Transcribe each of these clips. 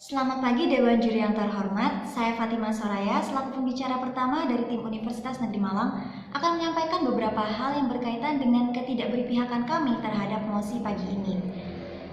Selamat pagi Dewan Juri yang terhormat, saya Fatima Soraya selaku pembicara pertama dari tim Universitas Negeri Malang akan menyampaikan beberapa hal yang berkaitan dengan ketidakberpihakan kami terhadap mosi pagi ini.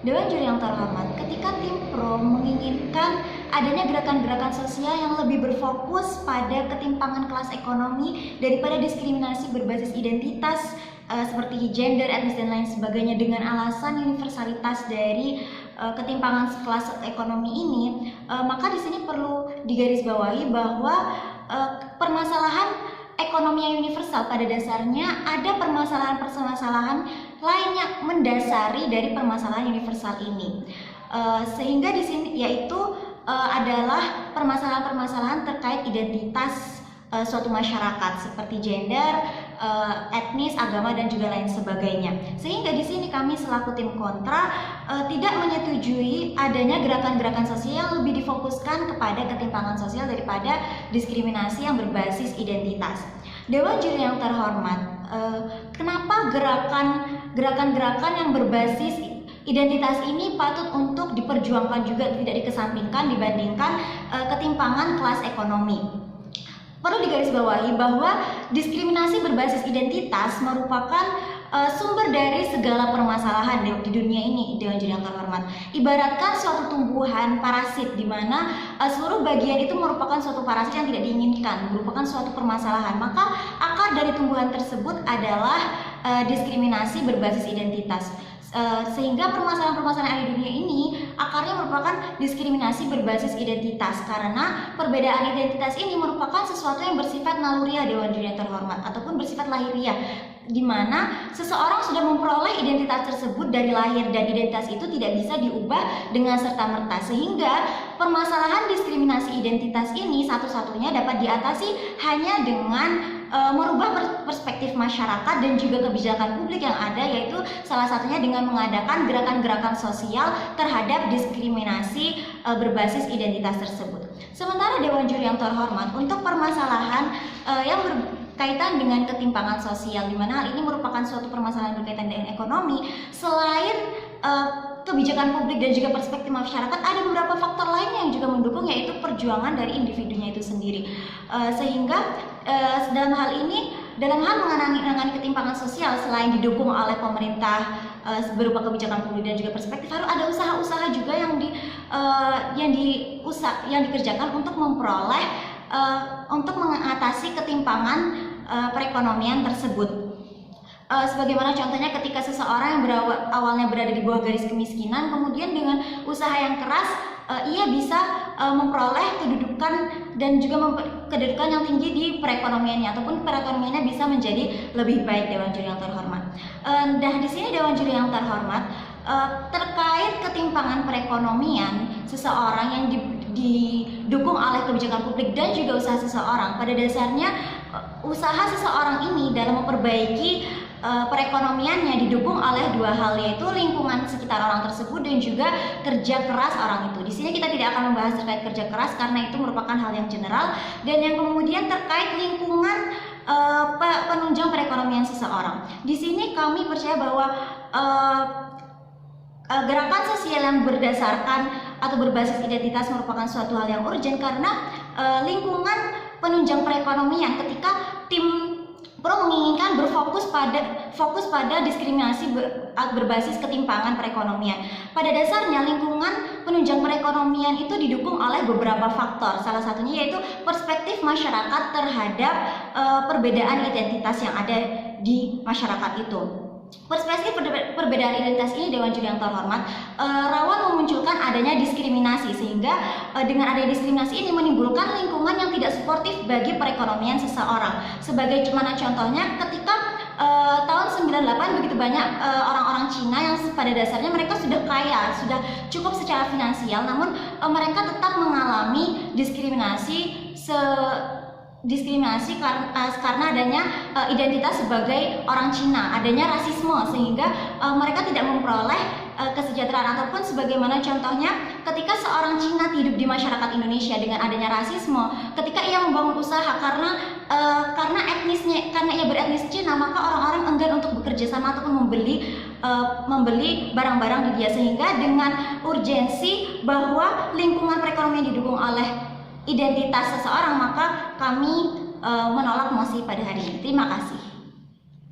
Dewan Juri yang terhormat, ketika tim Pro menginginkan adanya gerakan-gerakan sosial yang lebih berfokus pada ketimpangan kelas ekonomi daripada diskriminasi berbasis identitas seperti gender, etnis dan lain sebagainya dengan alasan universalitas dari ketimpangan kelas ekonomi ini, maka di sini perlu digarisbawahi bahwa permasalahan ekonomi yang universal pada dasarnya ada permasalahan-permasalahan lain yang mendasari dari permasalahan universal ini, sehingga di sini yaitu adalah permasalahan-permasalahan terkait identitas suatu masyarakat seperti gender, etnis, agama dan juga lain sebagainya. Sehingga di sini kami selaku tim kontra tidak menyetujui adanya gerakan-gerakan sosial yang lebih difokuskan kepada ketimpangan sosial daripada diskriminasi yang berbasis identitas. Dewan Juri yang terhormat, kenapa gerakan-gerakan yang berbasis identitas ini patut untuk diperjuangkan juga tidak dikesampingkan dibandingkan ketimpangan kelas ekonomi? Perlu digarisbawahi bahwa diskriminasi berbasis identitas merupakan sumber dari segala permasalahan di dunia ini, Dewan Juri yang terhormat. Ibaratkan suatu tumbuhan parasit di mana seluruh bagian itu merupakan suatu parasit yang tidak diinginkan, merupakan suatu permasalahan. Maka akar dari tumbuhan tersebut adalah diskriminasi berbasis identitas. Sehingga permasalahan-permasalahan yang ada di dunia ini akarnya merupakan diskriminasi berbasis identitas, karena perbedaan identitas ini merupakan sesuatu yang bersifat naluriah, Dewan Juri yang terhormat, ataupun bersifat lahiriah, di mana seseorang sudah memperoleh identitas tersebut dari lahir dan identitas itu tidak bisa diubah dengan serta-merta, sehingga permasalahan diskriminasi identitas ini satu-satunya dapat diatasi hanya dengan merubah perspektif masyarakat dan juga kebijakan publik yang ada, yaitu salah satunya dengan mengadakan gerakan-gerakan sosial terhadap diskriminasi berbasis identitas tersebut. Sementara Dewan Juri yang terhormat, untuk permasalahan yang berkaitan dengan ketimpangan sosial, di mana hal ini merupakan suatu permasalahan berkaitan dengan ekonomi, selain kebijakan publik dan juga perspektif masyarakat, ada beberapa faktor lain yang juga mendukung, yaitu perjuangan dari individunya itu sendiri. Sehingga dalam hal menangani ketimpangan sosial, selain didukung oleh pemerintah berupa kebijakan publik dan juga perspektif, harus ada usaha-usaha juga yang dikerjakan untuk memperoleh untuk mengatasi ketimpangan perekonomian tersebut. Sebagaimana contohnya ketika seseorang yang awalnya berada di bawah garis kemiskinan, kemudian dengan usaha yang keras ia bisa memperoleh kedudukan dan juga kedudukan yang tinggi di perekonomiannya, ataupun perekonomiannya bisa menjadi lebih baik, Dewan Juri yang terhormat. Dan di sini Dewan Juri yang terhormat, terkait ketimpangan perekonomian seseorang yang didukung oleh kebijakan publik dan juga usaha seseorang, pada dasarnya usaha seseorang ini dalam memperbaiki perekonomiannya didukung oleh dua hal, yaitu lingkungan sekitar orang tersebut dan juga kerja keras orang itu. Di sini kita tidak akan membahas terkait kerja keras karena itu merupakan hal yang general, dan yang kemudian terkait lingkungan penunjang perekonomian seseorang. Di sini kami percaya bahwa gerakan sosial yang berdasarkan atau berbasis identitas merupakan suatu hal yang urgent, karena lingkungan penunjang perekonomian, ketika tim Pro menginginkan berfokus pada diskriminasi berbasis ketimpangan perekonomian. Pada dasarnya lingkungan penunjang perekonomian itu didukung oleh beberapa faktor. Salah satunya yaitu perspektif masyarakat terhadap perbedaan identitas yang ada di masyarakat itu. Perspektif perbedaan identitas ini, Dewan Juri yang terhormat, rawan memunculkan adanya diskriminasi, sehingga dengan adanya diskriminasi ini menimbulkan lingkungan yang tidak suportif bagi perekonomian seseorang. Sebagai mana contohnya ketika tahun 98 begitu banyak orang-orang Cina yang pada dasarnya mereka sudah kaya, sudah cukup secara finansial, namun mereka tetap mengalami diskriminasi karena adanya identitas sebagai orang Cina, adanya rasisme, sehingga mereka tidak memperoleh kesejahteraan. Ataupun sebagaimana contohnya ketika seorang Cina hidup di masyarakat Indonesia dengan adanya rasisme, ketika ia membangun usaha karena ia beretnis Cina, maka orang-orang enggan untuk bekerja sama ataupun membeli membeli barang-barang di dia, sehingga dengan urgensi bahwa lingkungan perekonomian didukung oleh identitas seseorang, maka kami menolak mosi pada hari ini. Terima kasih.